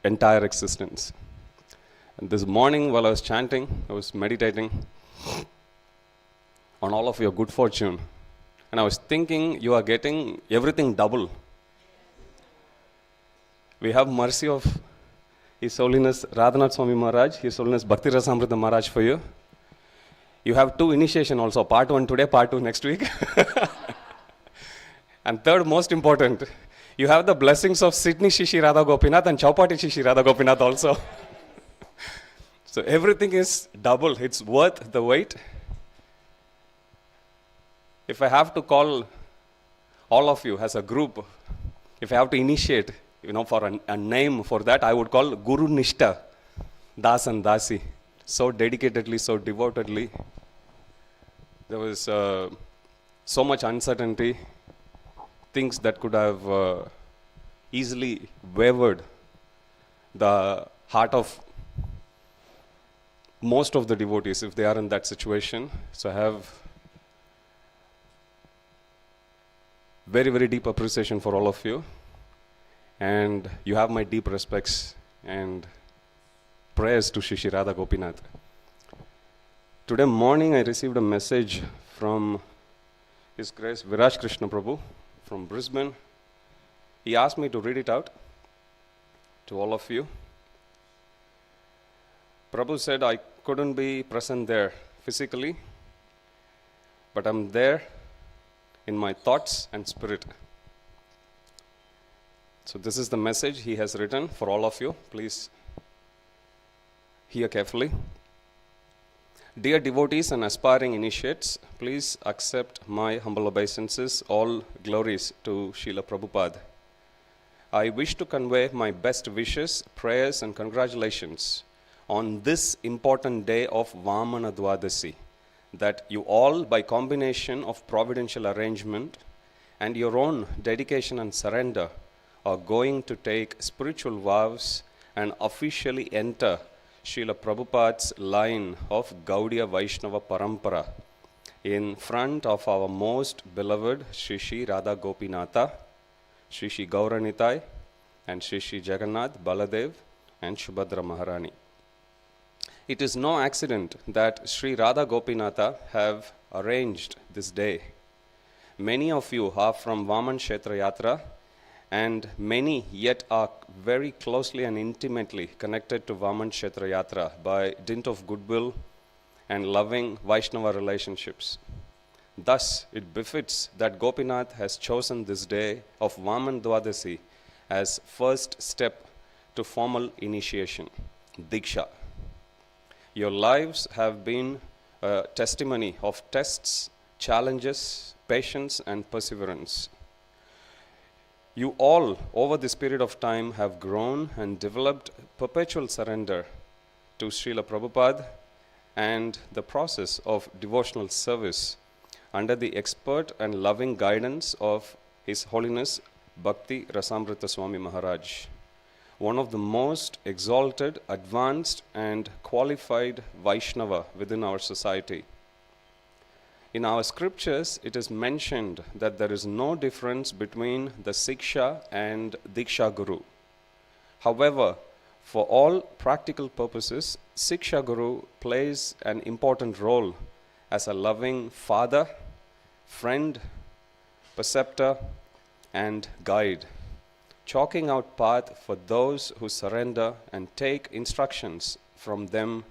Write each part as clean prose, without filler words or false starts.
entire existence. And this morning while I was chanting, I was meditating on all of your good fortune. And I was thinking you are getting everything double. We have mercy of His Holiness Radhanath Maharaj, His Holiness Bhakti Rasamrita Maharaj for you. You have 2 initiation also, part 1 today, part 2 next week. And third, most important, you have the blessings of Sydney Shishi Radha Gopinath and Chowpatty Shishi Radha Gopinath also. So everything is double. It's worth the wait. If I have to call all of you as a group, if I have to initiate, for a name for that, I would call Guru Nishta, Das and Dasi. So dedicatedly, so devotedly. There was so much uncertainty, things that could have easily wavered the heart of most of the devotees if they are in that situation. So I have very, very deep appreciation for all of you. And you have my deep respects and prayers to Shishi Radha Gopinath. Today morning I received a message from His Grace Viraj Krishna Prabhu from Brisbane. He asked me to read it out to all of you. Prabhu said I couldn't be present there physically, but I'm there in my thoughts and spirit. So this is the message he has written for all of you. Please hear carefully. Dear devotees and aspiring initiates, please accept my humble obeisances. All glories to Srila Prabhupada. I wish to convey my best wishes, prayers and congratulations on this important day of Vamana Dwadasi, that you all, by combination of providential arrangement and your own dedication and surrender, are going to take spiritual vows and officially enter Srila Prabhupada's line of Gaudiya Vaishnava Parampara in front of our most beloved Shishi Radha Gopinatha, Shishi Gauranitai, and Shishi Jagannath, Baladev, and Subhadra Maharani. It is no accident that Sri Radha Gopinatha have arranged this day. Many of you are from Vaman Kshetra Yatra, and many yet are very closely and intimately connected to Vaman Kshetra Yatra by dint of goodwill and loving Vaishnava relationships. Thus, it befits that Gopinath has chosen this day of Vaman Dwadasi as first step to formal initiation, Diksha. Your lives have been a testimony of tests, challenges, patience, and perseverance. You all, over this period of time, have grown and developed perpetual surrender to Srila Prabhupada and the process of devotional service under the expert and loving guidance of His Holiness Bhakti Rasamrita Swami Maharaj, one of the most exalted, advanced, and qualified Vaishnava within our society. In our scriptures, it is mentioned that there is no difference between the Siksha and Diksha Guru. However, for all practical purposes, Siksha Guru plays an important role as a loving father, friend, preceptor, and guide, chalking out path for those who surrender and take instructions from them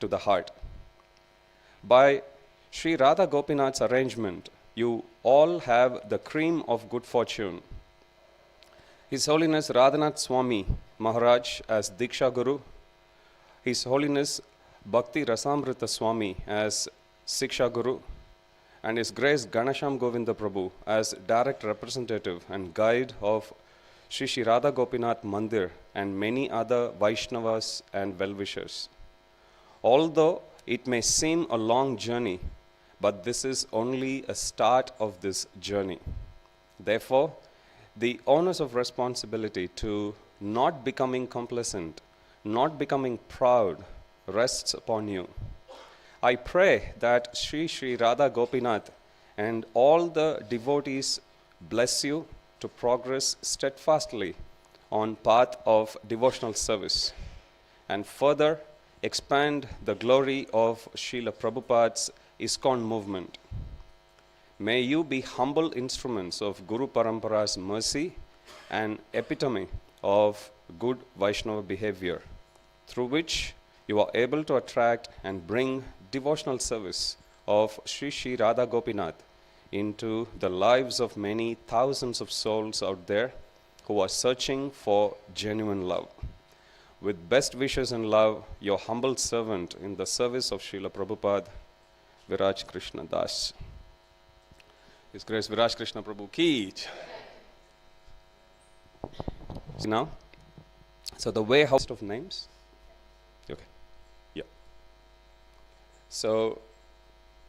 to the heart. By Sri Radha Gopinath's arrangement, you all have the cream of good fortune. His Holiness Radhanath Swami Maharaj as Diksha Guru, His Holiness Bhakti Rasamrita Swami as Siksha Guru, and His Grace Ganasham Govinda Prabhu as direct representative and guide of Shri Radha Gopinath Mandir and many other Vaishnavas and well-wishers. Although it may seem a long journey, but this is only a start of this journey. Therefore, the onus of responsibility to not becoming complacent, not becoming proud, rests upon you. I pray that Sri Radha Gopinath and all the devotees bless you to progress steadfastly on path of devotional service and further expand the glory of Srila Prabhupada's ISKCON movement. May you be humble instruments of Guru Parampara's mercy and epitome of good Vaishnava behavior, through which you are able to attract and bring devotional service of Sri Sri Radha Gopinath into the lives of many thousands of souls out there who are searching for genuine love. With best wishes and love, your humble servant in the service of Srila Prabhupada, Viraj Krishna Das. His Grace Viraj Krishna Prabhu ki jai. Now, so the way house of names. Okay, yeah. So,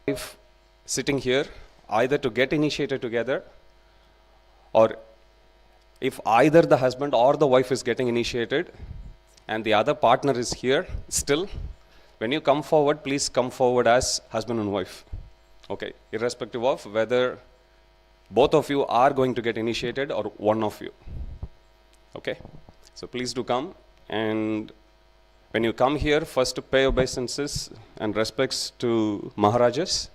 if sitting here, either to get initiated together, or if either the husband or the wife is getting initiated, and the other partner is here still, when you come forward, please come forward as husband and wife. Okay, irrespective of whether both of you are going to get initiated or one of you. Okay, so please do come, and when you come here, first pay obeisances and respects to Maharajas,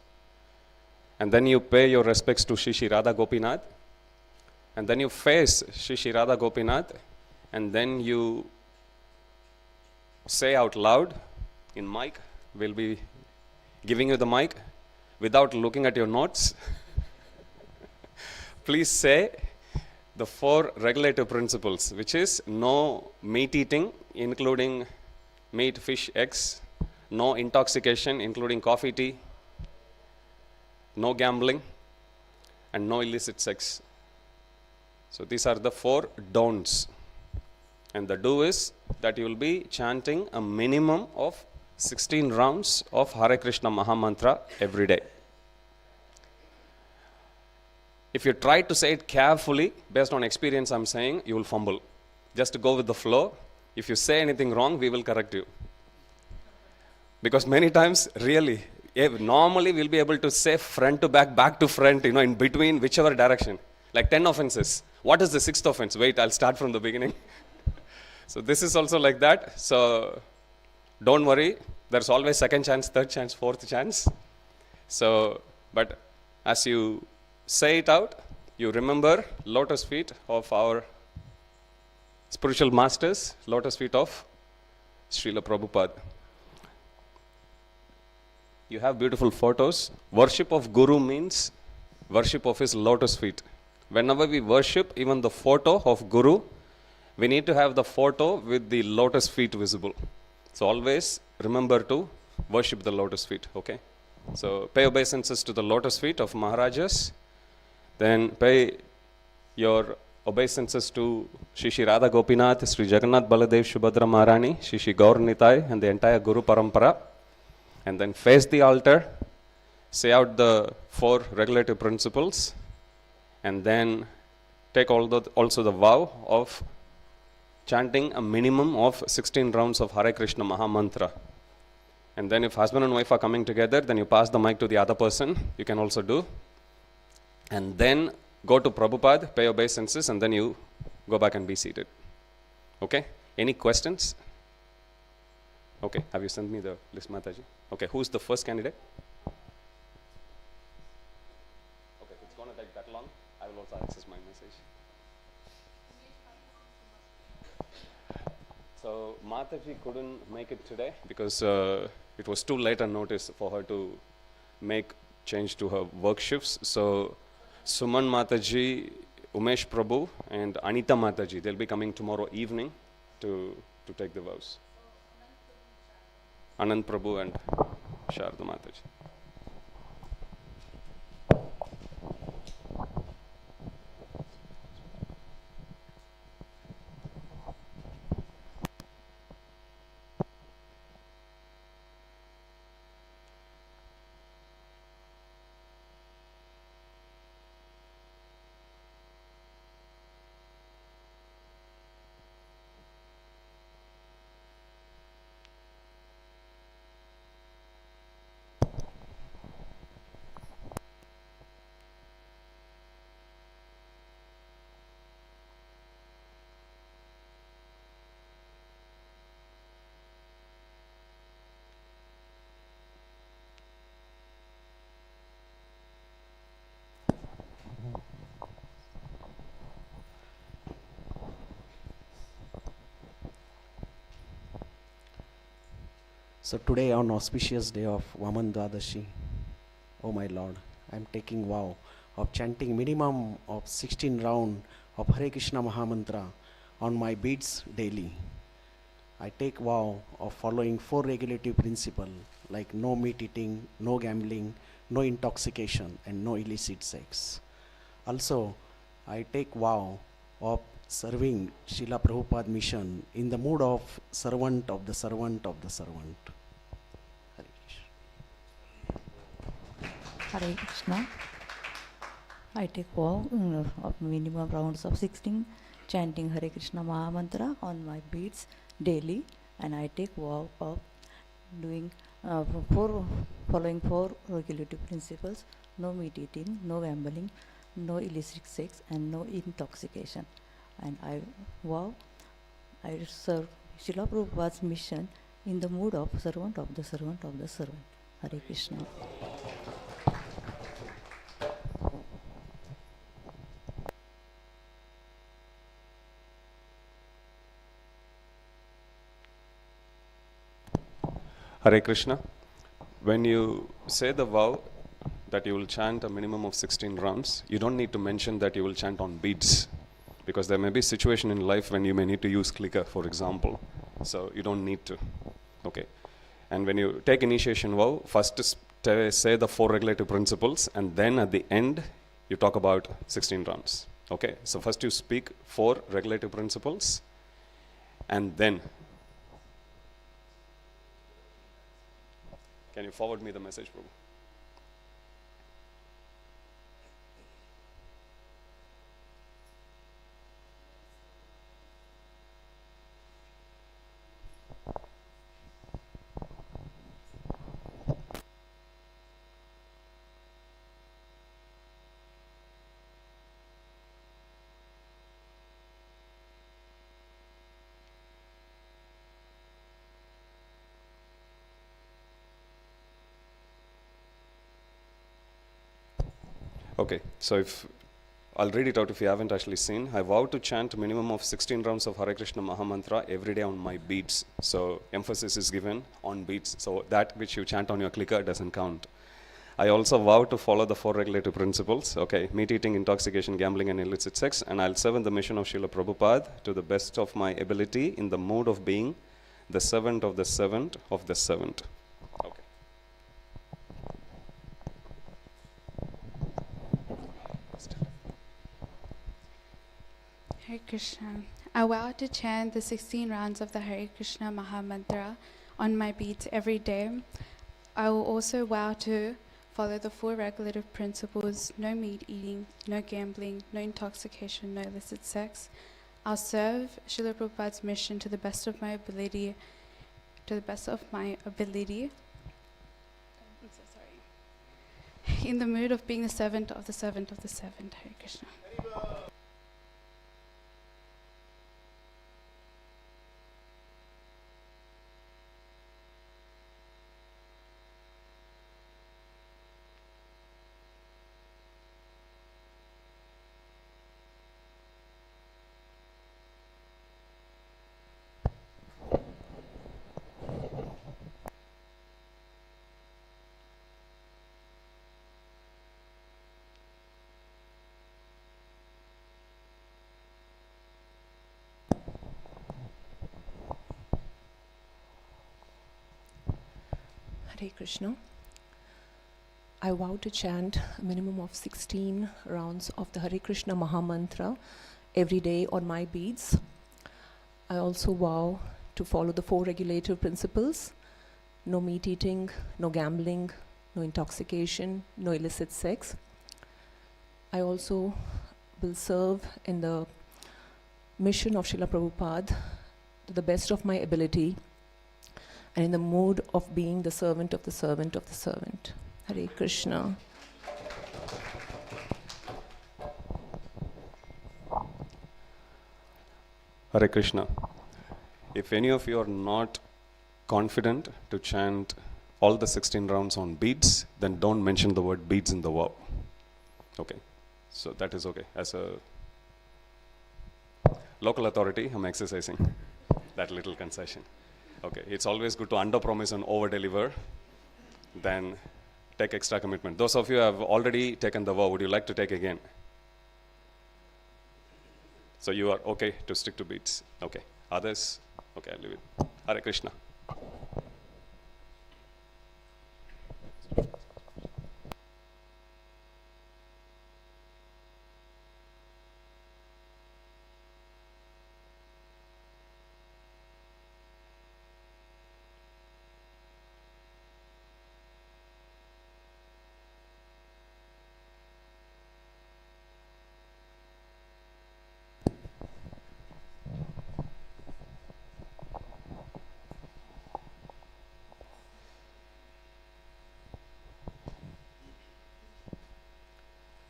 and then you pay your respects to Shri Shri Radha Gopinath, and then you face Shri Shri Radha Gopinath, and then you say out loud in mic. We'll be giving you the mic without looking at your notes. Please say the 4 regulative principles, which is no meat eating, including meat, fish, eggs, no intoxication, including coffee, tea, no gambling, and no illicit sex. So these are the 4 don'ts. And the do is that you will be chanting a minimum of 16 rounds of Hare Krishna Mahamantra every day. If you try to say it carefully, based on experience I'm saying, you will fumble. Just go with the flow. If you say anything wrong, we will correct you. Because many times, really, normally we'll be able to say front to back, back to front, in between, whichever direction. Like 10 offenses. What is the 6th offense? Wait, I'll start from the beginning. So this is also like that. So don't worry. There's always second chance, third chance, fourth chance. So, but as you say it out, you remember lotus feet of our spiritual masters, lotus feet of Srila Prabhupada. You have beautiful photos. Worship of Guru means worship of his lotus feet. Whenever we worship, even the photo of Guru, we need to have the photo with the lotus feet visible. So always remember to worship the lotus feet, okay? So pay obeisances to the lotus feet of Maharajas. Then pay your obeisances to Shri Shri Radha Gopinath, Sri Jagannath Baladev Subhadra Maharani, Shri Shri Gaur Nitai, and the entire Guru Parampara. And then face the altar, say out the 4 regulative principles, and then take also the vow of chanting a minimum of 16 rounds of Hare Krishna Mahamantra. And then if husband and wife are coming together, then you pass the mic to the other person. You can also do. And then go to Prabhupada, pay obeisances, and then you go back and be seated. Okay? Any questions? Okay, have you sent me the list, Mataji? Okay, who's the first candidate? Okay, it's going to take that long. I will also access my message. So, Mataji couldn't make it today because it was too late a notice for her to make change to her work shifts. So, Suman Mataji, Umesh Prabhu, and Anita Mataji, they'll be coming tomorrow evening to take the vows. Anand Prabhu and Sharda Mataji. So today, on auspicious day of Vaman Dwadashi, oh my Lord, I am taking vow of chanting minimum of 16 round of Hare Krishna Mahamantra on my beads daily. I take vow of following 4 regulative principles like no meat eating, no gambling, no intoxication, and no illicit sex. Also, I take vow of serving Srila Prabhupada mission in the mood of servant of the servant of the servant. Hare Krishna. Hare Krishna. I take vow of minimum rounds of 16, chanting Hare Krishna Mahamantra on my beads daily, and I take vow of doing following 4 regulative principles: no meat eating, no gambling, no illicit sex, and no intoxication. And I vow I serve Srila Prabhupada's mission in the mood of servant of the servant of the servant. Hare Krishna. Hare Krishna. When you say the vow that you will chant a minimum of 16 rounds, you don't need to mention that you will chant on beats, because there may be a situation in life when you may need to use clicker, for example. So you don't need to. Okay. And when you take initiation vow, first say the 4 regulative principles, and then at the end you talk about 16 rounds. Okay. So first you speak 4 regulative principles, and then can you forward me the message, Prabhu? Okay, so if I'll read it out if you haven't actually seen. I vow to chant a minimum of 16 rounds of Hare Krishna Mahamantra every day on my beads. So emphasis is given on beads. So that which you chant on your clicker doesn't count. I also vow to follow the 4 regulative principles. Okay, meat eating, intoxication, gambling, and illicit sex. And I'll serve in the mission of Srila Prabhupada to the best of my ability in the mode of being the servant of the servant of the servant. Okay. Hare Krishna. I vow to chant the 16 rounds of the Hare Krishna Mahamantra on my beads every day. I will also vow to follow the 4 regulative principles: no meat eating, no gambling, no intoxication, no illicit sex. I'll serve Srila Prabhupada's mission to the best of my ability. I'm so sorry. In the mood of being the servant of the servant of the servant. Hare Krishna. Hare Krishna. I vow to chant a minimum of 16 rounds of the Hare Krishna Mahamantra every day on my beads. I also vow to follow the 4 regulative principles: no meat eating, no gambling, no intoxication, no illicit sex. I also will serve in the mission of Srila Prabhupada to the best of my ability and in the mood of being the servant of the servant of the servant. Hare Krishna. Hare Krishna. If any of you are not confident to chant all the 16 rounds on beads, then don't mention the word beads in the vow. Okay, so that is okay. As a local authority, I'm exercising that little concession. Okay, it's always good to under-promise and over-deliver. Then take extra commitment. Those of you who have already taken the vow, would you like to take again? So you are okay to stick to beats. Okay. Others? Okay, I'll leave it. Hare Krishna.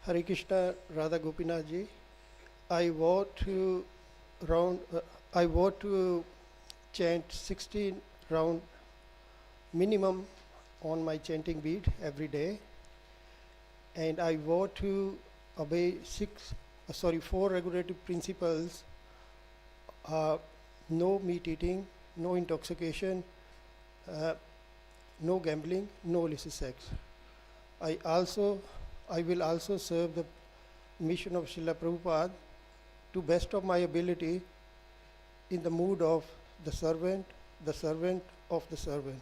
Hare Krishna, Radha Gopinath ji. I vow to I vow to chant 16 round minimum on my chanting bead every day, and I vow to obey 4 regulative principles: no meat eating, no intoxication, no gambling, no illicit sex. I will also serve the mission of Srila Prabhupada to best of my ability in the mood of the servant of the servant.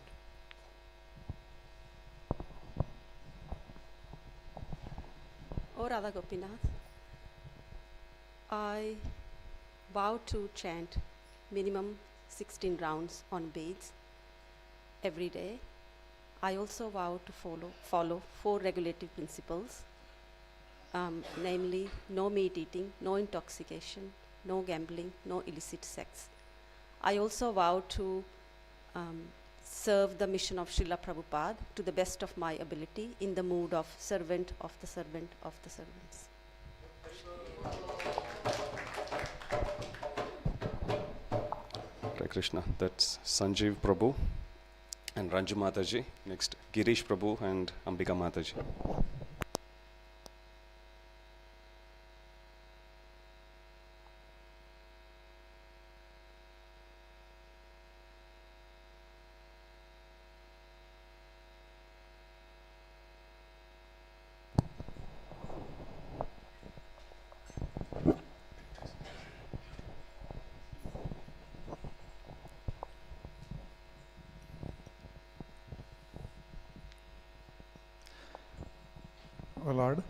O Radha Gopinath, I vow to chant minimum 16 rounds on beads every day. I also vow to follow 4 regulative principles, namely no meat eating, no intoxication, no gambling, no illicit sex. I also vow to serve the mission of Srila Prabhupada to the best of my ability in the mood of servant of the servant of the servants. Hare Krishna. That's Sanjeev Prabhu and Ranju Mataji. Next, Girish Prabhu and Ambika Mataji. O Lord,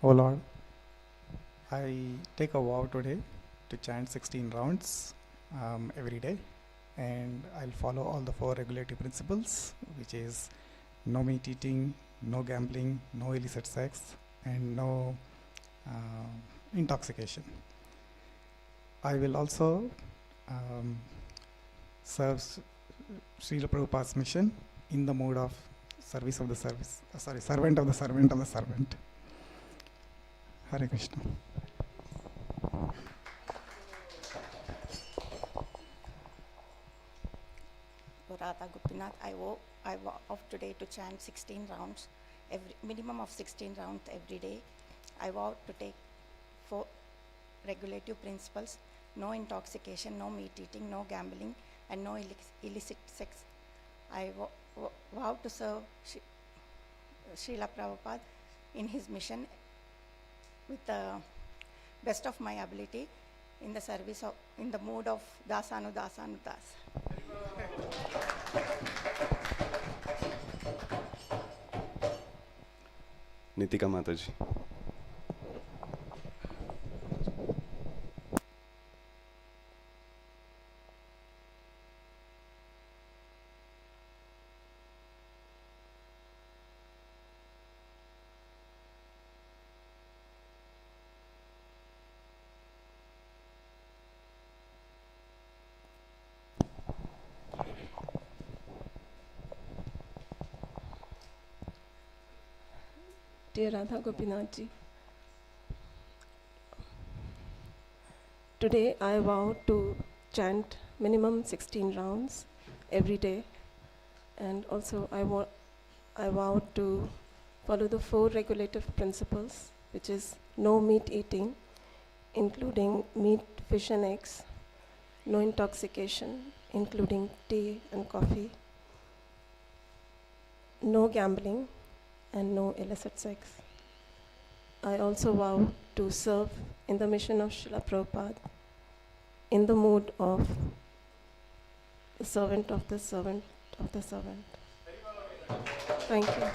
O Lord, I take a vow today to chant 16 rounds every day, and I'll follow all the 4 regulative principles, which is no meat eating, no gambling, no illicit sex, and no intoxication. I will also serve Srila Prabhupada's mission in the mood of servant of the servant of the servant. Hare Krishna. Radha Gopinath, I vow of today to chant 16 rounds, minimum of 16 rounds every day. I vow to take 4 regulative principles: no intoxication, no meat eating, no gambling, and no illicit sex. I vow to serve Srila Prabhupada in his mission with the best of my ability in the service of, in the mood of Dasanu Dasanu Das. Nitika Mataji. Dear Radha Gopinath ji, today I vow to chant minimum 16 rounds every day, and also I I vow to follow the 4 regulative principles, which is no meat eating, including meat, fish and eggs, no intoxication, including tea and coffee, no gambling, and no illicit sex. I also vow to serve in the mission of Srila Prabhupada in the mood of the servant of the servant of the servant. Thank you.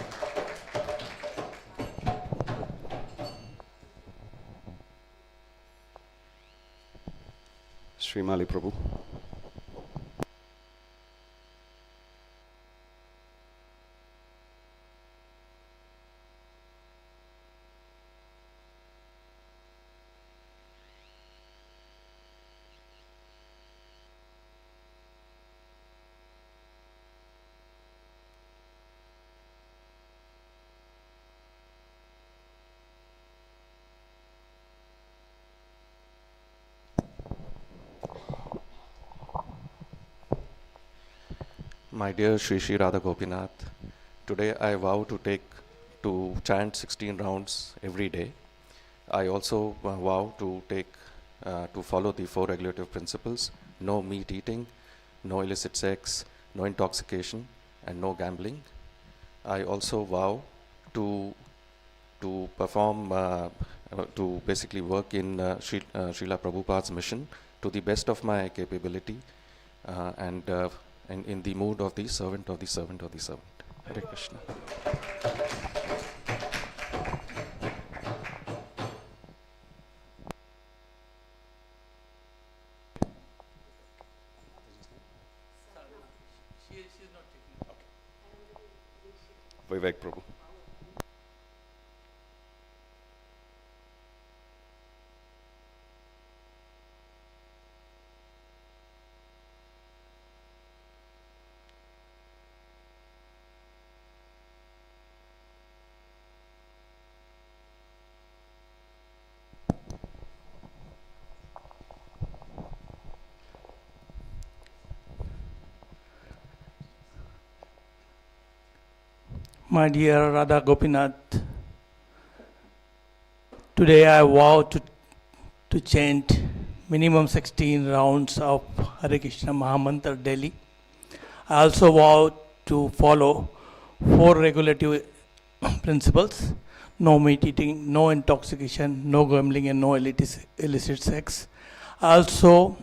Srimali Prabhu. My dear Shri Shri Radha Gopinath, today I vow to chant 16 rounds every day. I also vow to follow the 4 regulative principles: no meat eating, no illicit sex, no intoxication, and no gambling. I also vow to perform, to basically work in Srila Prabhupada's mission to the best of my capability, and in the mood of the servant of the servant of the servant. Hare Krishna. Vivek Prabhu. My dear Radha Gopinath, today I vow to chant minimum 16 rounds of Hare Krishna Mahamantra daily. I also vow to follow 4 regulative principles: no meat eating, no intoxication, no gambling, and no illicit sex. I also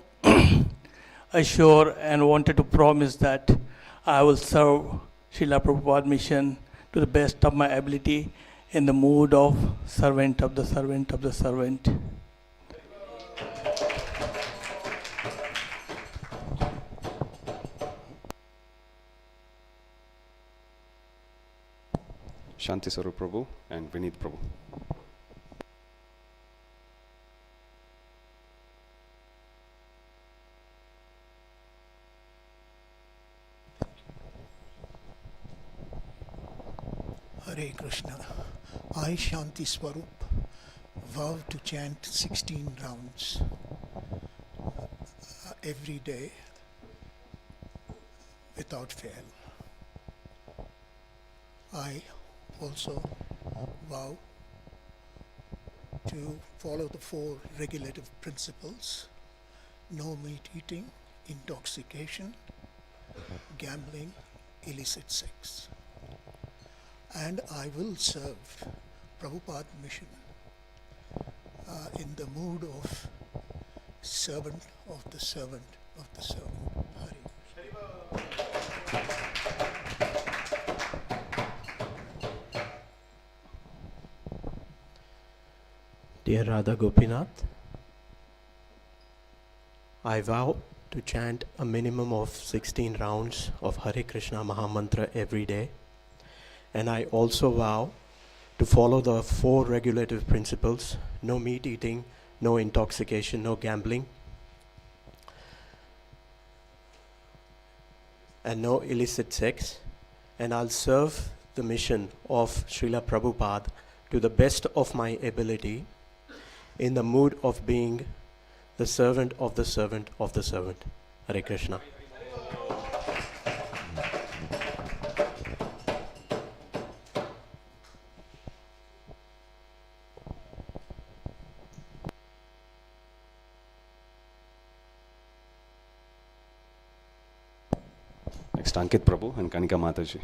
assure and wanted to promise that I will serve Srila Prabhupada mission to the best of my ability in the mood of servant of the servant of the servant. Shanti Sarup Prabhu and Vineet Prabhu. Hare Krishna. I, Shanti Swarup, vow to chant 16 rounds every day without fail. I also vow to follow the 4 regulative principles: no meat eating, intoxication, gambling, illicit sex. And I will serve Prabhupada mission in the mood of servant of the servant of the servant. Hare. Dear Radha Gopinath, I vow to chant a minimum of 16 rounds of Hare Krishna Mahamantra every day. And I also vow to follow the 4 regulative principles: no meat eating, no intoxication, no gambling, and no illicit sex. And I'll serve the mission of Srila Prabhupada to the best of my ability in the mood of being the servant of the servant of the servant. Hare Krishna. Ankit Prabhu and Kanika Mataji.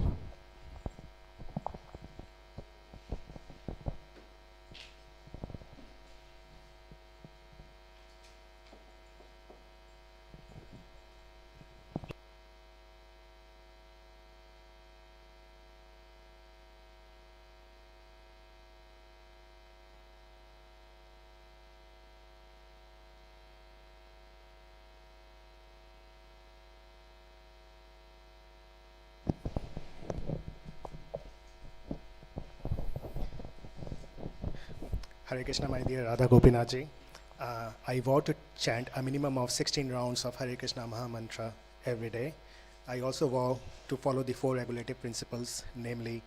Hare Krishna, my dear Radha Gopinath ji. I vow to chant a minimum of 16 rounds of Hare Krishna Maha Mantra every day. I also vow to follow the 4 regulative principles, namely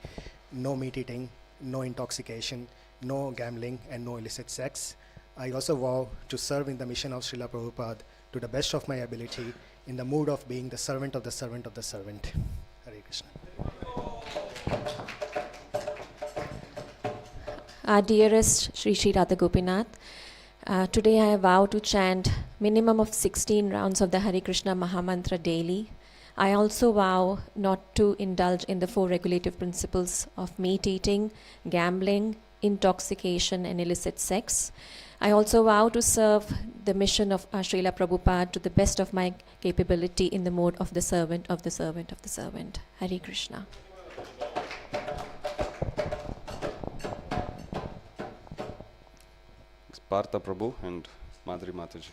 no meat eating, no intoxication, no gambling, and no illicit sex. I also vow to serve in the mission of Srila Prabhupada to the best of my ability, in the mood of being the servant of the servant of the servant. Hare Krishna. Our dearest Sri Sri Radha Gopinath, today I vow to chant minimum of 16 rounds of the Hare Krishna Maha Mantra daily. I also vow not to indulge in the 4 regulative principles of meat eating, gambling, intoxication, and illicit sex. I also vow to serve the mission of Srila Prabhupada to the best of my capability in the mode of the servant of the servant of the servant. Hare Krishna. Partha Prabhu and Madhuri Mataji.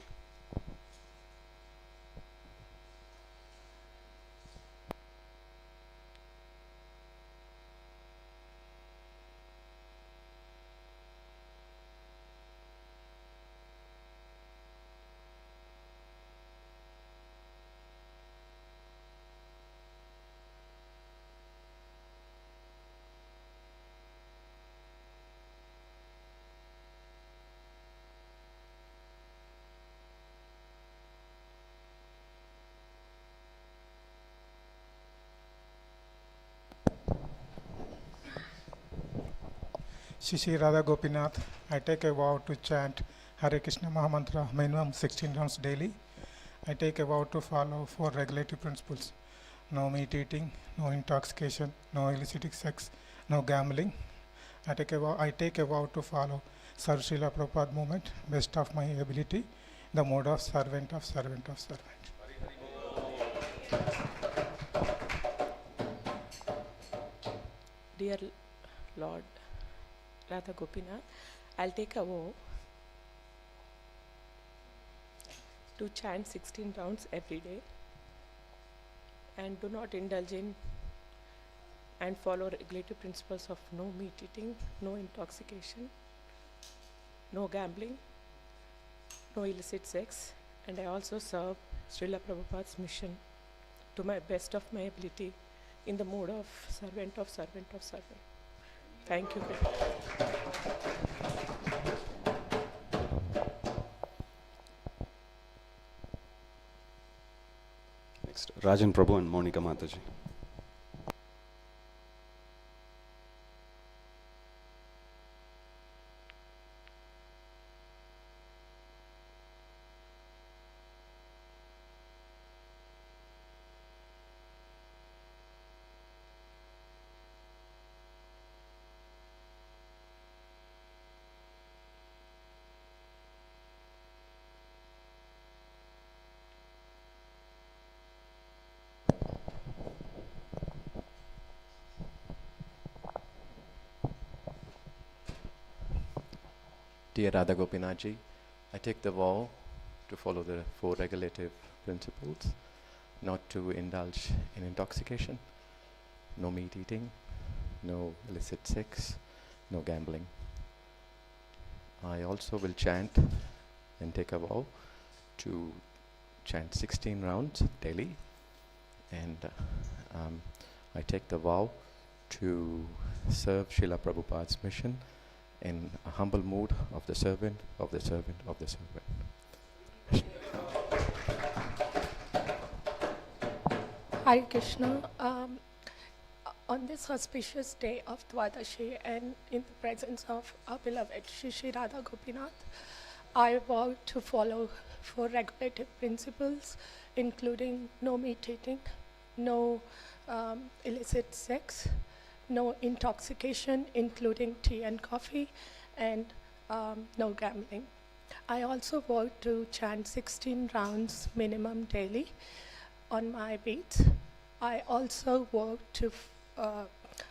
Shri Shri Radha Gopinath, I take a vow to chant Hare Krishna Mahamantra minimum 16 rounds daily. I take a vow to follow 4 regulative principles. No meat eating, no intoxication, no illicit sex, no gambling. I take a vow to follow Sir Srila Prabhupada movement, best of my ability, the mode of servant of servant of servant. Dear Lord Radha Gopinath, I'll take a vow to chant 16 rounds every day and do not indulge in and follow regulative principles of no meat eating, no intoxication, no gambling, no illicit sex, and I also serve Srila Prabhupada's mission to my best of my ability in the mode of servant of servant of servant. Thank you. Next, Rajan Prabhu and Monica Mataji. Dear Radha Gopinathji, I take the vow to follow the 4 regulative principles, not to indulge in intoxication, no meat eating, no illicit sex, no gambling. I also will chant and take a vow to chant 16 rounds daily, and I take the vow to serve Srila Prabhupada's mission in a humble mood of the servant of the servant of the servant. Hare Krishna. On this auspicious day of Dwadashi and in the presence of our beloved Shri Shri Radha Gopinath, I vow to follow 4 regulative principles, including no meat eating, no illicit sex, no intoxication, including tea and coffee, and no gambling. I also vow to chant 16 rounds minimum daily on my beats. I also vow to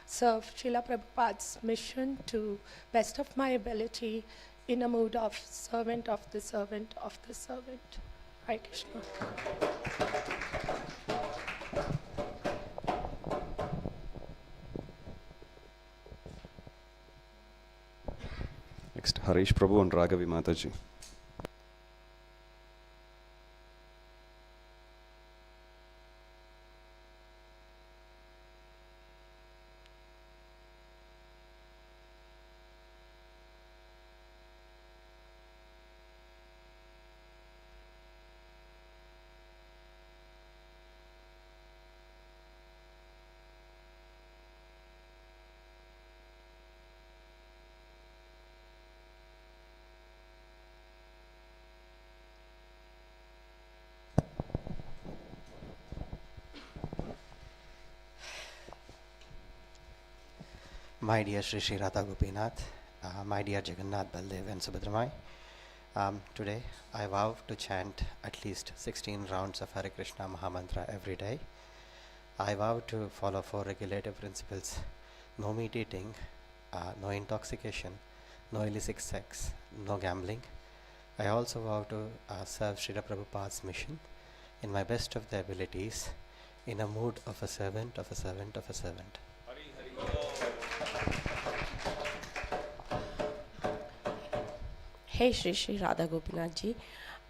serve Srila Prabhupada's mission to best of my ability in a mood of servant of the servant of the servant. Hare Krishna. Next, Harish Prabhu and Raghavi Mataji. My dear Sri Sri Radha Gopinath, my dear Jagannath, Baldev and Subhadramai, today I vow to chant at least 16 rounds of Hare Krishna Mahamantra every day. I vow to follow 4 regulative principles: no meat eating, no intoxication, no illicit sex, no gambling. I also vow to serve Srila Prabhupada's mission in my best of the abilities, in a mood of a servant of a servant of a servant. Hey Shri Shri Radha Gopinath ji,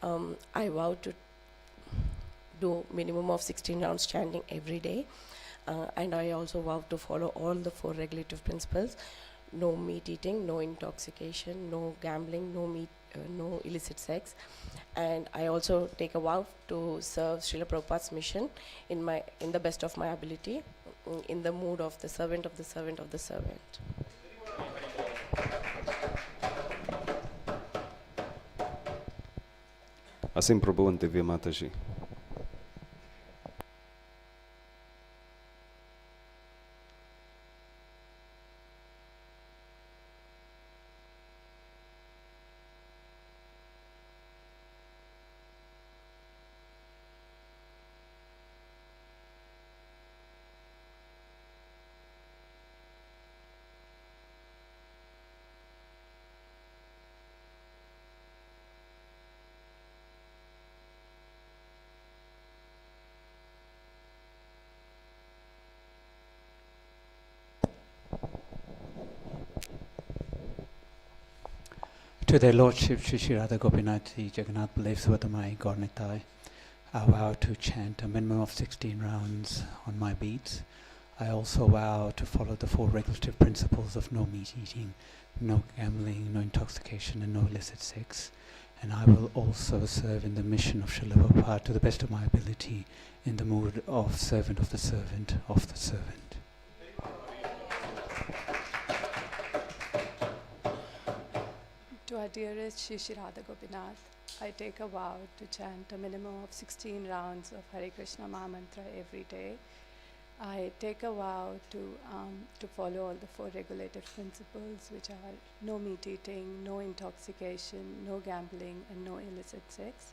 I vow to do minimum of 16 rounds chanting every day, and I also vow to follow all the 4 regulative principles: no meat eating, no intoxication, no gambling, no illicit sex. And I also take a vow to serve Srila Prabhupada's mission in the best of my ability, in the mood of the servant of the servant of the servant. Asim Prabhu and Divya Mataji. To their Lordship Sri Sri Radha Gopinath Ji, Jagannath Baldev Subhadramai, Gaurnitai, I vow to chant a minimum of 16 rounds on my beats. I also vow to follow the 4 regulative principles of no meat eating, no gambling, no intoxication, and no illicit sex. And I will also serve in the mission of Srila Prabhupada to the best of my ability, in the mood of servant of the servant of the servant. To our dearest Shri Shri Radha Gopinath, I take a vow to chant a minimum of 16 rounds of Hare Krishna Mahamantra every day. I take a vow to follow all the 4 regulative principles, which are no meat eating, no intoxication, no gambling, and no illicit sex.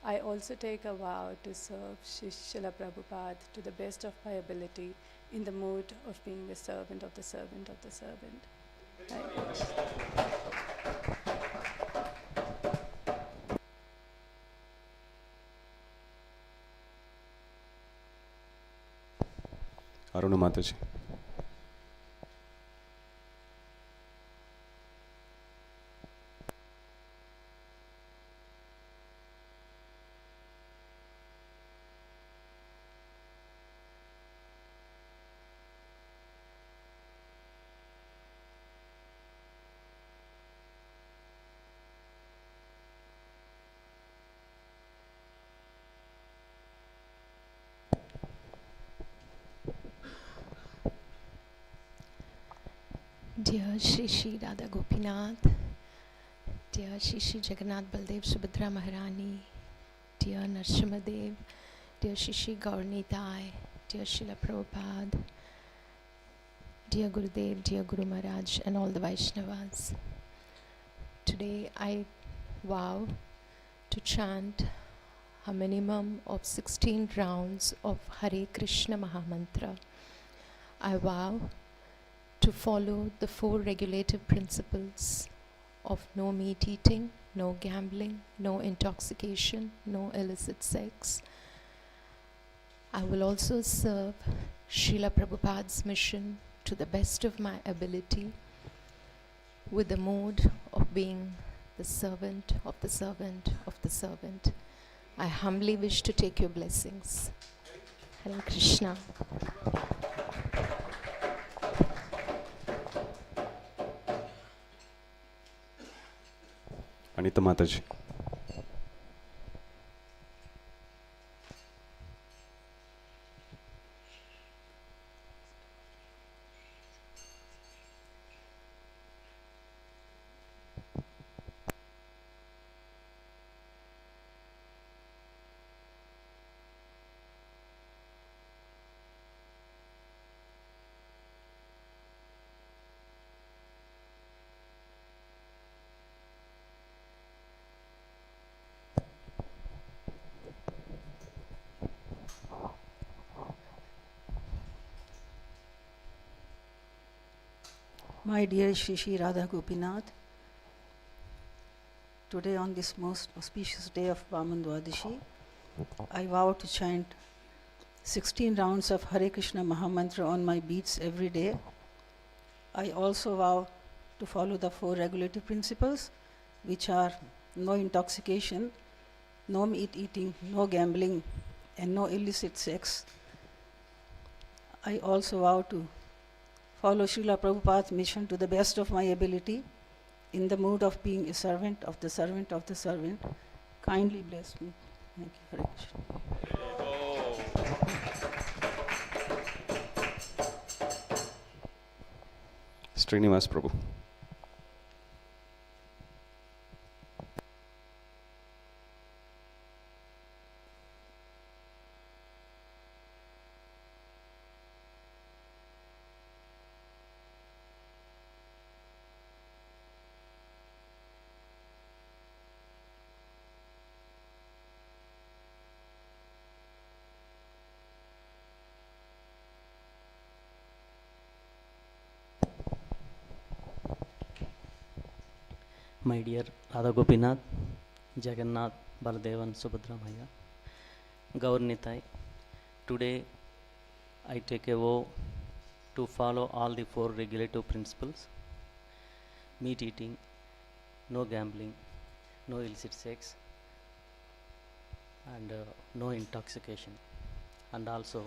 I also take a vow to serve Srila Prabhupada to the best of my ability, in the mood of being the servant of the servant of the servant. Aruna Mataji. Dear Shri Shri Radha Gopinath, dear Shri Shri Jagannath Baldev Subhadra Maharani, dear Narsimhadev, dear Shri Shri Gaurnitai, dear Srila Prabhupada, dear Gurudev, dear Guru Maharaj, and all the Vaishnavas. Today I vow to chant a minimum of 16 rounds of Hare Krishna Mahamantra. I vow to follow the 4 regulative principles of no meat eating, no gambling, no intoxication, no illicit sex. I will also serve Srila Prabhupada's mission to the best of my ability with the mood of being the servant of the servant of the servant. I humbly wish to take your blessings. Hare Krishna. Anita Mataji. My dear Shri Radha Gopinath, today on this most auspicious day of Vaman Dwadashi, I vow to chant 16 rounds of Hare Krishna Mahamantra on my beats every day. I also vow to follow the 4 regulative principles, which are no intoxication, no meat eating, no gambling, and no illicit sex. I also vow to follow Srila Prabhupada's mission to the best of my ability in the mood of being a servant of the servant of the servant. Kindly bless me. Thank you, Hare Krishna. Srinivas Prabhu. My dear Radha Gopinath, Jagannath, Baladevan, Subhadramaya, Gaurnitai, today I take a vow to follow all the 4 regulative principles: meat eating, no gambling, no illicit sex, and no intoxication. And also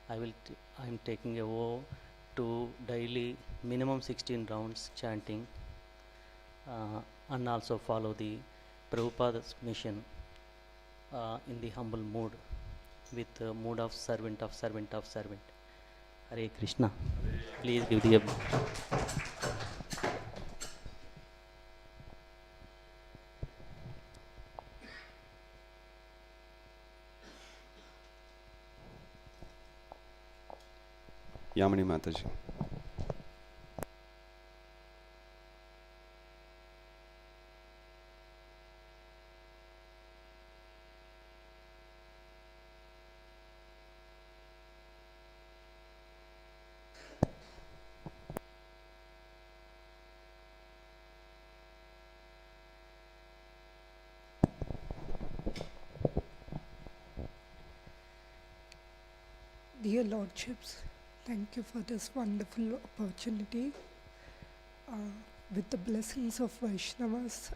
I am taking a vow to daily minimum 16 rounds chanting, and also follow the Prabhupada's mission in the humble mood, with the mood of servant of servant of servant. Hare Krishna. Please give the Yamini Mataji. Dear Lordships, thank you for this wonderful opportunity. With the blessings of Vaishnavas,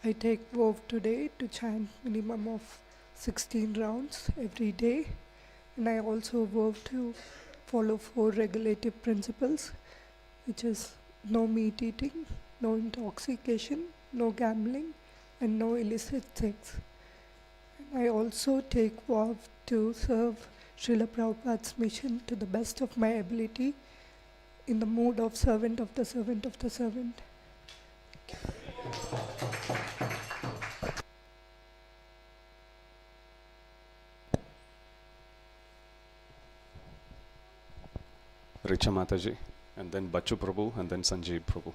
I take vow today to chant minimum of 16 rounds every day, and I also vow to follow 4 regulative principles, which is no meat eating, no intoxication, no gambling, and no illicit sex. I also take vow to serve Srila Prabhupada's mission to the best of my ability in the mood of servant of the servant of the servant. Richa Mataji, and then Bachu Prabhu, and then Sanjeev Prabhu.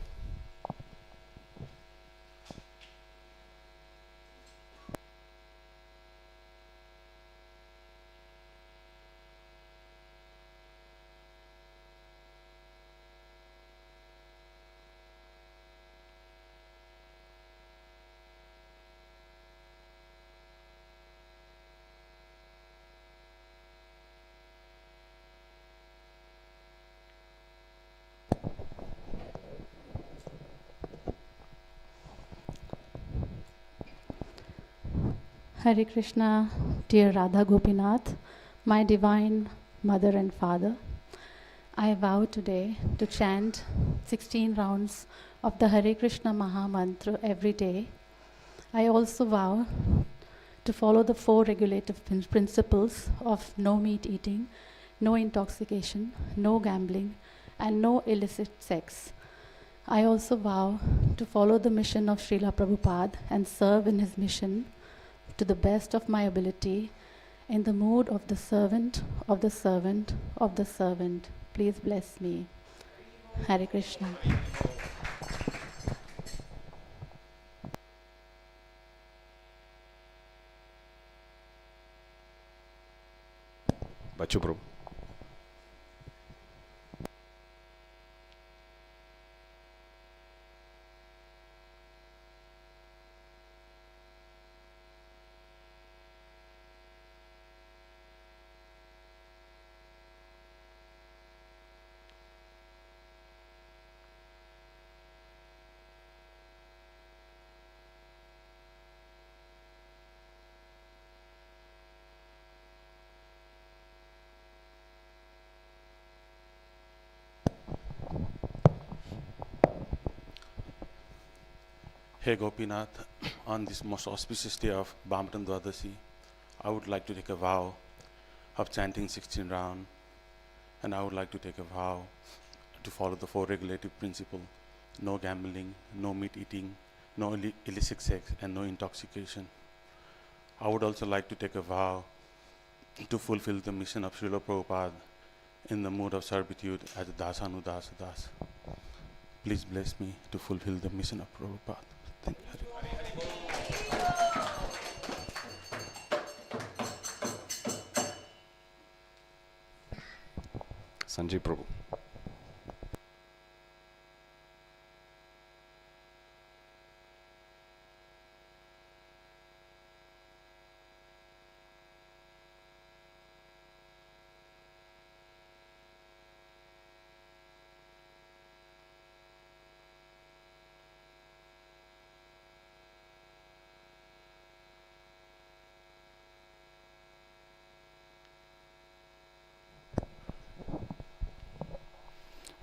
Hare Krishna, dear Radha Gopinath, my divine mother and father. I vow today to chant 16 rounds of the Hare Krishna Maha Mantra every day. I also vow to follow the 4 regulative principles of no meat eating, no intoxication, no gambling, and no illicit sex. I also vow to follow the mission of Srila Prabhupada and serve in his mission to the best of my ability, in the mood of the servant of the servant of the servant. Please bless me. Hare Krishna. Bachu Prabhu. Hey Gopinath, on this most auspicious day of Bamatan Dwadasi, I would like to take a vow of chanting 16 rounds, and I would like to take a vow to follow the 4 regulative principles: no gambling, no meat eating, no illicit sex, and no intoxication. I would also like to take a vow to fulfill the mission of Srila Prabhupada in the mood of servitude as a Dasanudasa Das. Please bless me to fulfill the mission of Prabhupada. Thank you. Sanjeev Prabhu.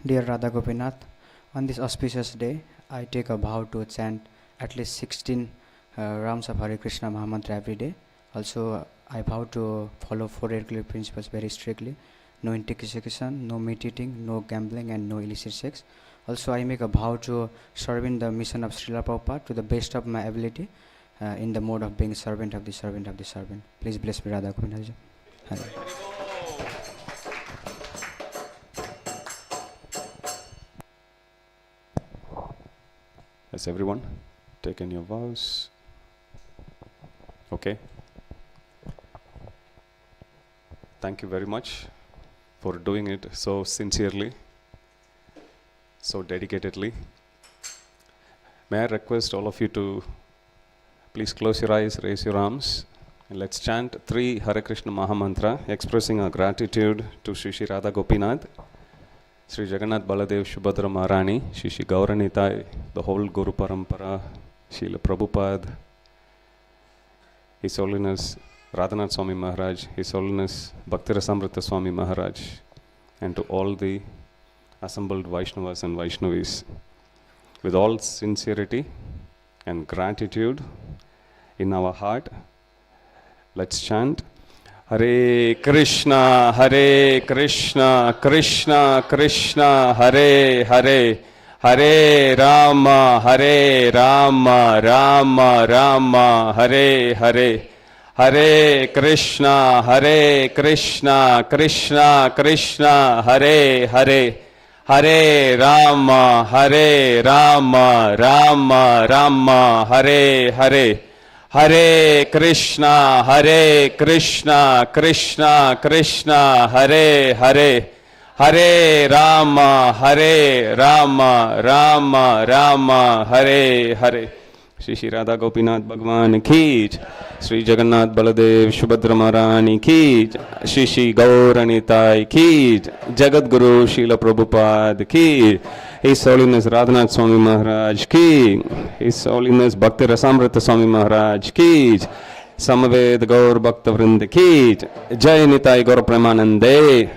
Dear Radha Gopinath, on this auspicious day, I take a vow to chant at least 16 rounds of Hare Krishna Mahamantra every day. Also, I vow to follow 4 regulative principles very strictly: no intoxication, no meat eating, no gambling, and no illicit sex. Also, I make a vow to serve in the mission of Srila Prabhupada to the best of my ability, in the mode of being servant of the servant of the servant. Please bless me, Radha Gopinath. Hare. Has everyone taken your vows? Okay. Thank you very much for doing it so sincerely, so dedicatedly. May I request all of you to please close your eyes, raise your arms, and let's chant 3 Hare Krishna Mahamantra, expressing our gratitude to Shri Shri Radha Gopinath, Sri Jagannath Baladev Subhadra Maharani, Shri Shri Gauranitai, the whole Guru Parampara, Srila Prabhupada, His Holiness Radhanath Swami Maharaj, His Holiness Bhaktirasamrita Swami Maharaj, and to all the assembled Vaishnavas and Vaishnavis. With all sincerity and gratitude in our heart, let's chant Hare Krishna, Krishna Krishna, Hare Hare, Hare Rama, Rama Rama, Hare Hare, Hare Krishna, Krishna Krishna, Hare Hare, Hare Rama, Rama Rama, Hare Hare, Hare Krishna, Krishna Krishna, Hare Hare, Hare Rama, Rama Rama, Hare Hare. Shri Radha Gopinath Bhagwan ki jai. Shri Jagannath Baladev Subhadra Maharani ki jai. Shri Gauranitai ki jai. Jagat Guru Srila Prabhupada ki jai. His Holiness Radhanath Swami Maharaj ki jai. His Holiness Bhakti Rasamrita Swami Maharaj ki jai. Samaved Gaur Bhakta Vrinda ki jai. Jai Nitai Gaur Premanande.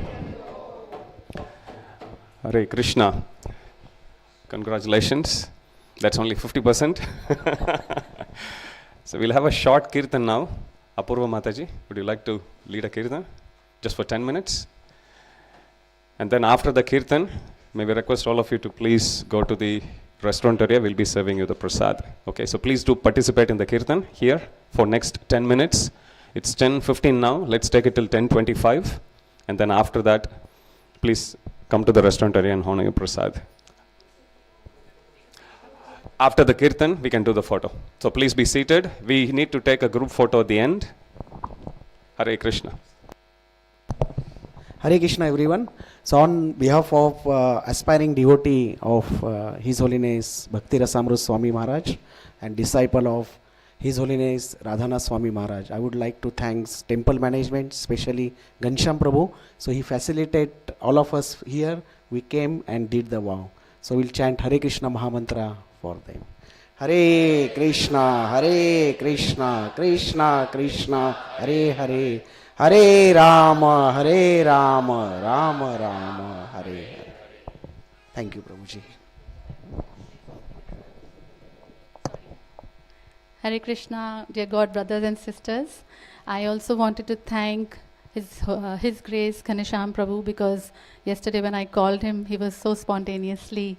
Hare Krishna. Congratulations. That's only 50%. So we'll have a short kirtan now. Apurva Mataji, would you like to lead a kirtan? Just for 10 minutes. And then after the kirtan, may we request all of you to please go to the restaurant area. We'll be serving you the prasad. Okay, so please do participate in the kirtan here for next 10 minutes. It's 10:15 now. Let's take it till 10:25. And then after that, please come to the restaurant area and honor your prasad. After the kirtan, we can do the photo. So please be seated. We need to take a group photo at the end. Hare Krishna. Hare Krishna, everyone. So on behalf of aspiring devotee of His Holiness Bhakti Rasamrita Swami Maharaj and disciple of His Holiness Radhanath Swami Maharaj, I would like to thank temple management, especially Ghanshyam Prabhu. So he facilitated all of us here. We came and did the vow. So we'll chant Hare Krishna Mahamantra for them. Hare Krishna, Krishna Krishna, Hare Hare, Hare Rama, Rama Rama, Hare Hare. Thank you, Prabhuji. Hare Krishna, dear God brothers and sisters. I also wanted to thank His Grace Kanisham Prabhu, because yesterday when I called him, he was so spontaneously,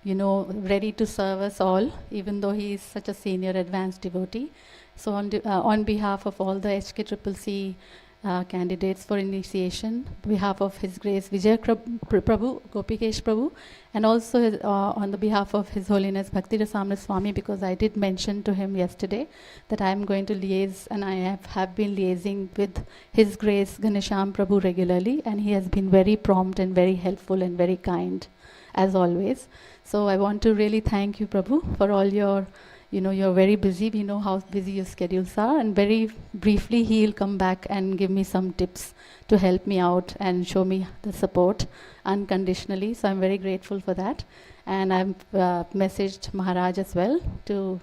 ready to serve us all, even though he is such a senior advanced devotee. So on behalf of all the HKCCC candidates for initiation, behalf of His Grace Vijay Prabhu, Gopikesh Prabhu, and also on the behalf of His Holiness Bhakti Rasamrita Swami, because I did mention to him yesterday that I am going to liaise, and I have been liaising with His Grace Ganesham Prabhu regularly, and he has been very prompt and very helpful and very kind, as always. So I want to really thank you, Prabhu, for all your, you're very busy. We know how busy your schedules are, and very briefly he'll come back and give me some tips to help me out and show me the support unconditionally. So I'm very grateful for that. And I've messaged Maharaj as well to,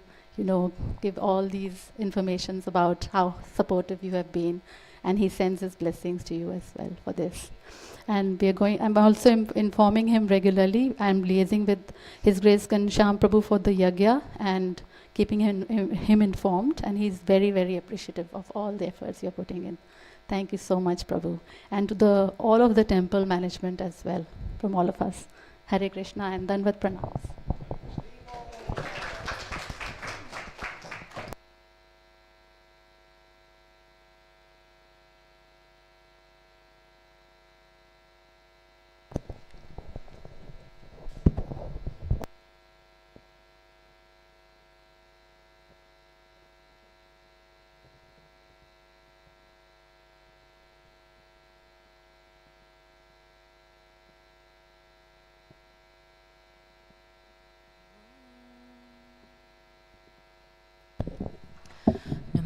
give all these informations about how supportive you have been. And he sends his blessings to you as well for this. And I'm also informing him regularly. I'm liaising with His Grace Kanisham Prabhu for the yagya and keeping him informed. And he's very, very appreciative of all the efforts you're putting in. Thank you so much, Prabhu. And to all of the temple management as well, from all of us. Hare Krishna and Danvat Pranams.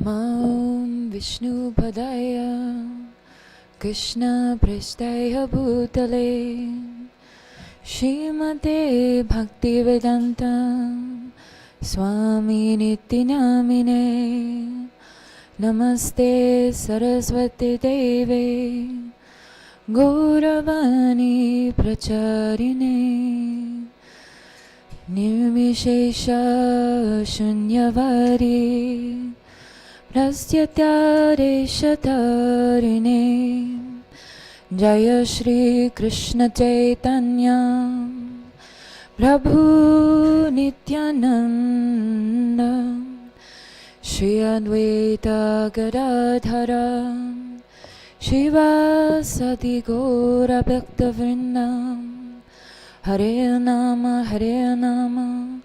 Om Vishnu Padaya Krishna Prestaya Bhutale Shrimate Bhakti Vedanta Swami Niti Namine Namaste Saraswati Deve Gauravani Pracharine Nirmishesha Shunyavadi Prastyatare Shatarine Jaya Shri Krishna Chaitanya Prabhu Nityananda Shri Advaita Gadadhara Shivasati Gora Bhakta Vrindam Hare Nama Hare Nama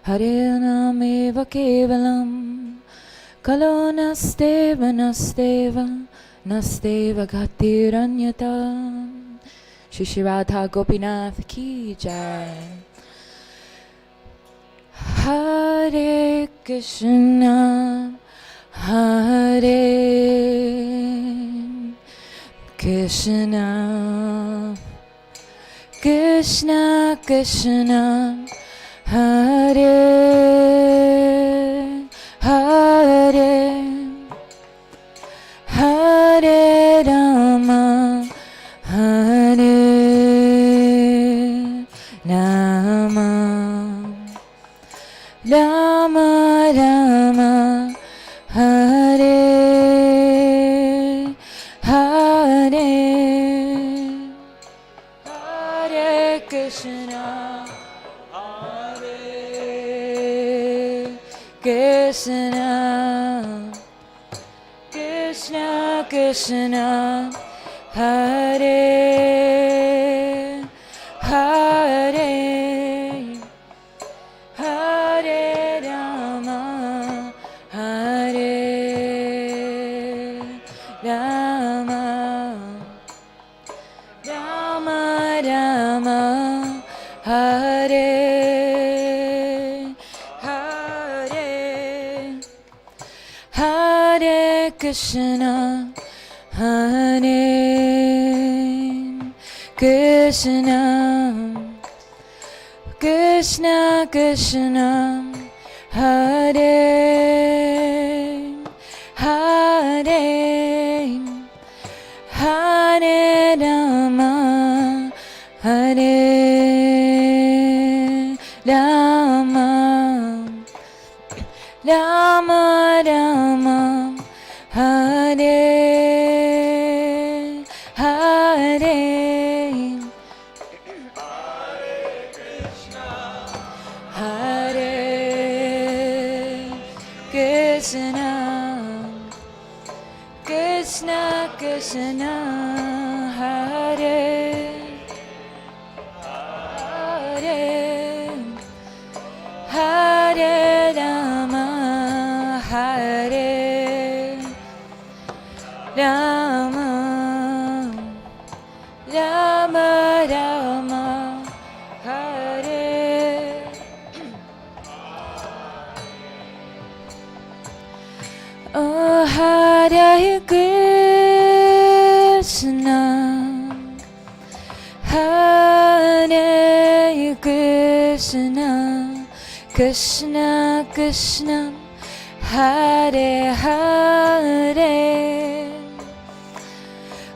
Hare Nameva Kevalam Kalo Nasteva Nasteva Nasteva Gatiranyata. Shri Radha Gopinath Ki Jai. Hare Krishna Hare Krishna Krishna Krishna Hare Hare Hare Rama Hare Rama Rama Rama Hare Hare Hare Krishna Hare Krishna Krishna Krishna Hare Hare Hare Rama Hare Rama Rama Rama Hare Hare Hare Krishna Hare Krishna Krishna Krishna Hare Hare Hare Rama Hare Rama Rama Rama Hare Hare Hare Krishna Krishna Krishna Hare Hare Hare Rama Hare Rama Rama Rama Hare Oh Hare Krishna Hare Krishna Krishna Krishna Hare Hare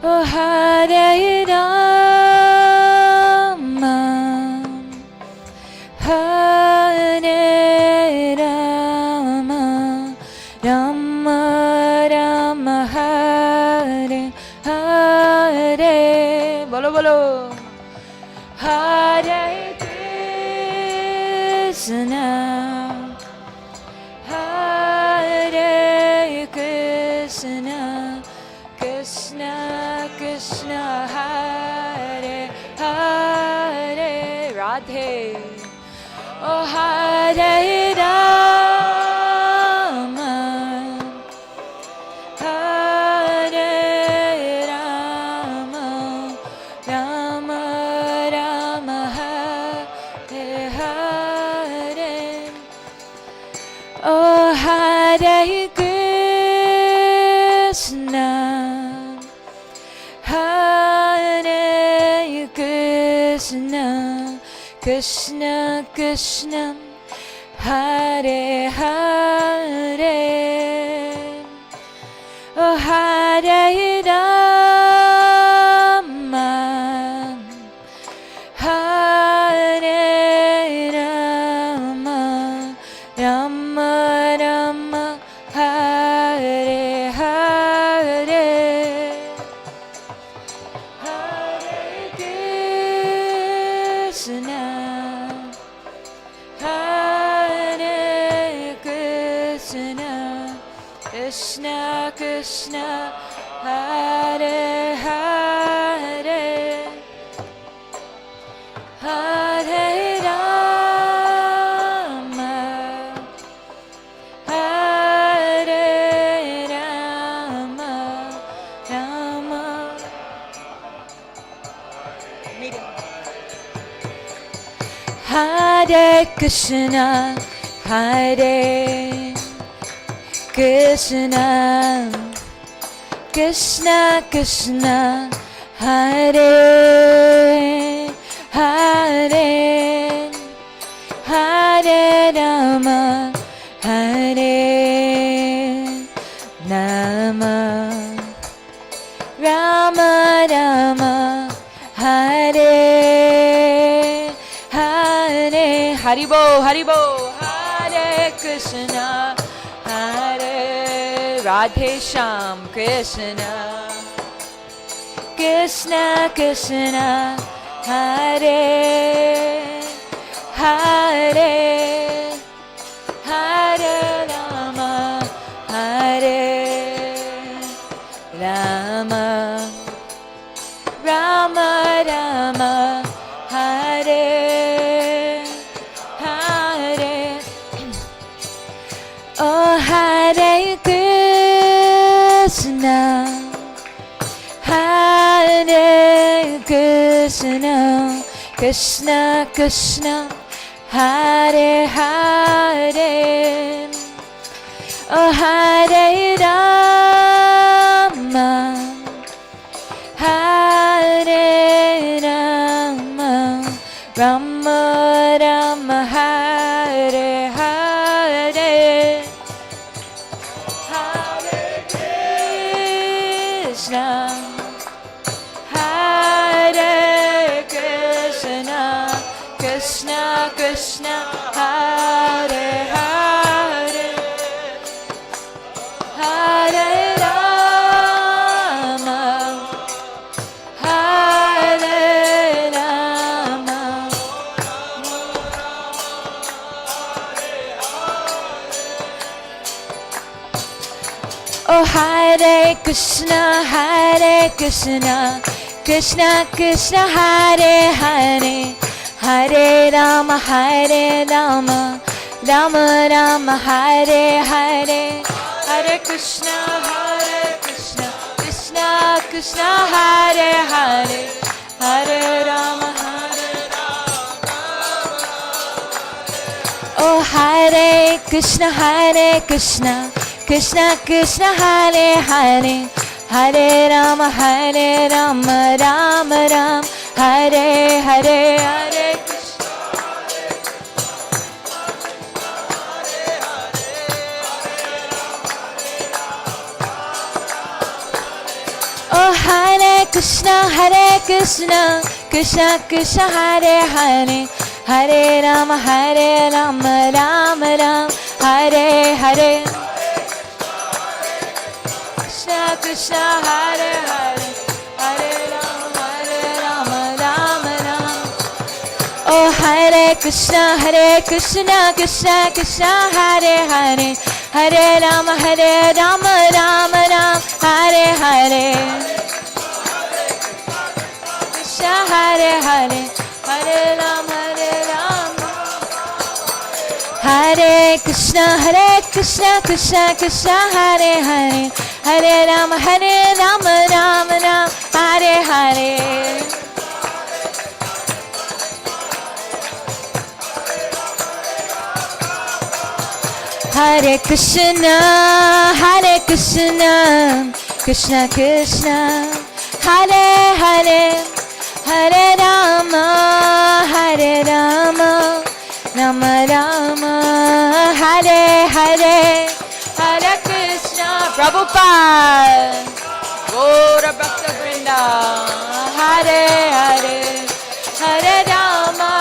Oh Hare Rama Hare Rama Rama Rama Hare Hare Bolo bolo Hare Krishna Hare Krishna Krishna Krishna Hare Hare Radhe Oh Hare Rama Hare Rama Rama Rama Hare Hare Oh Hare Krishna Hare Krishna Krishna Krishna Hare Hare Oh Hare Rama Hare Rama Rama Rama Hare Hare Hare Krishna Hare Krishna Krishna Krishna Hare Hare Hare Rama Hare Rama Rama Hare Krishna Hare Krishna Krishna Krishna Hare Hare Hare Rama Hare Rama Rama Rama Hare Hare Haribo Haribo Hare Krishna Hare Radhe Shyam Krishna Krishna Krishna Hare Hare Hare Rama Hare Rama Rama Rama Hare Hare Oh Hare Krishna Hare Krishna Krishna Krishna Hare Hare Oh Hare Rama Hare Rama Rama Rama Hare Hare Hare Krishna Hare Krishna Krishna Krishna Hare Hare Hare Rama Hare Rama Oh Hare Krishna Krishna Krishna Hare Hare Hare Rama Rama Rama Hare Hare Hare Krishna Krishna Krishna Hare Hare Hare Rama Oh Hare Krishna Krishna Krishna Hare Hare Hare Rama Rama Rama Hare Hare Hare Oh Hare Krishna Krishna Krishna Hare Hare Hare Rama Rama Rama Hare Hare Krishna Krishna Hare Hare Hare Rama Rama Rama Oh Hare Krishna Krishna Krishna Hare Hare Hare Rama Rama Hare Hare Krishna Hare Hare Hare Rama Hare Krishna Krishna Hare Hare Hare Rama Rama Hare Hare Hare Krishna Krishna Krishna Hare Hare Hare Rama Rama Rama Hare Hare Hare Krishna Prabhupada Gaura Bhakta Vrinda Hare Hare Hare Rama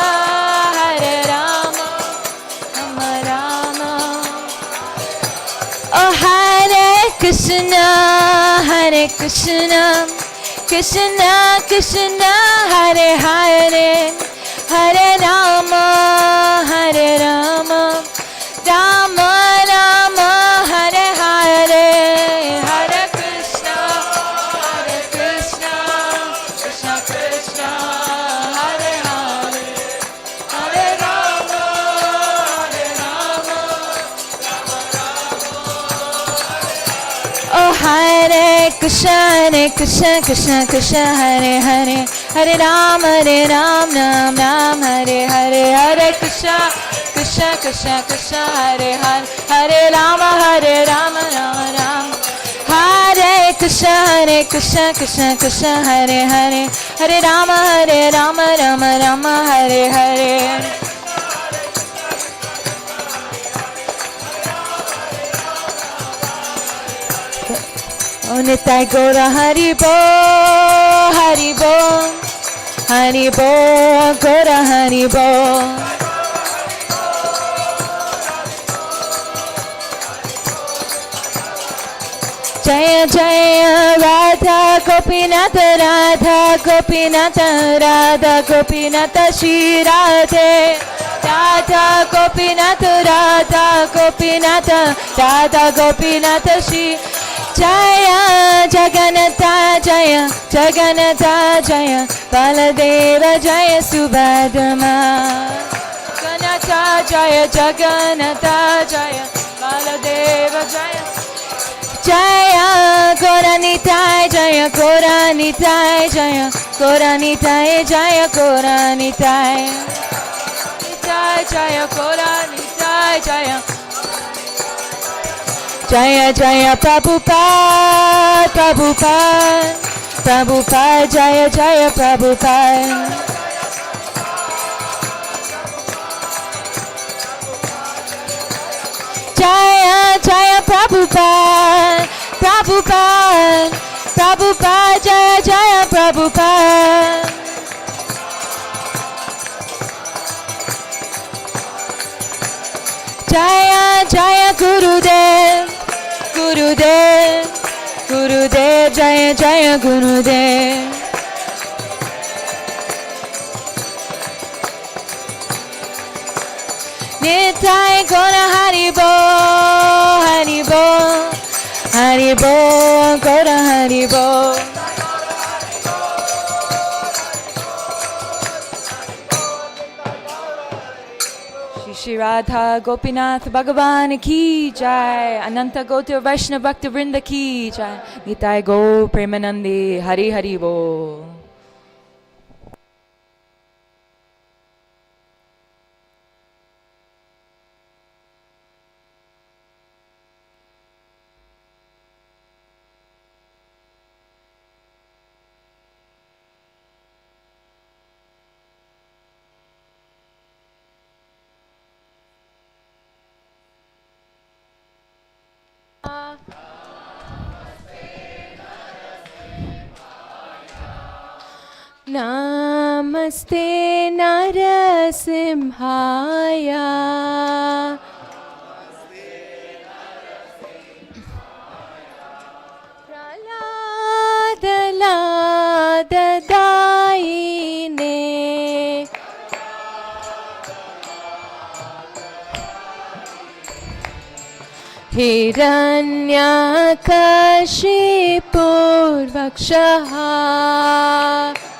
Rama Rama Oh Hare Krishna Krishna Krishna Hare Hare Hare Rama Rama Rama Hare Hare Hare Krishna Krishna Krishna Hare Hare Hare Ram Ram Ram Hare Hare Hare Krishna Krishna Krishna Krishna Hare Hare Hare Ram Ram Ram Hare Krishna Krishna Krishna Hare Hare Hare Ram Ram Hare Hare O Nitai Gora Hari Bo Hari Bo Hari Bo Gora Hari Bo Jaya Jaya Radha Gopinath Radha Gopinath Radha Gopinath Shri Radhe Radha Gopinath Radha Gopinath Radha Gopinath Shri Jaya Jagannatha Jaya Jagannatha Jaya Baladeva Jaya Subhadama Jagannatha Jaya Jagannatha Jaya Baladeva Jaya Jaya Goranitai Jaya Goranitai Jaya Goranitai Jaya Goranitai Nitai Jaya Goranitai Jaya Jaya Jaya Prabhupada Prabhupada Prabhupada Jaya Jaya Prabhupada Jaya Jaya Prabhupada Prabhupada Prabhupada Jaya Jaya Prabhupada Jaya Jaya Gurudev Gurudev Gurudev Jaya Jaya Gurudev Nitai Gora Haribo Haribo Haribo Gora Haribo Shri Radha Gopinath Bhagavan ki jai Ananta Gotir Vaishnava Bhakta Vrinda ki jai Nitai Go Premanandi Hari Hari Bo Namaste Narasimhaya Praladadaine Hiranyakashipurvakshaha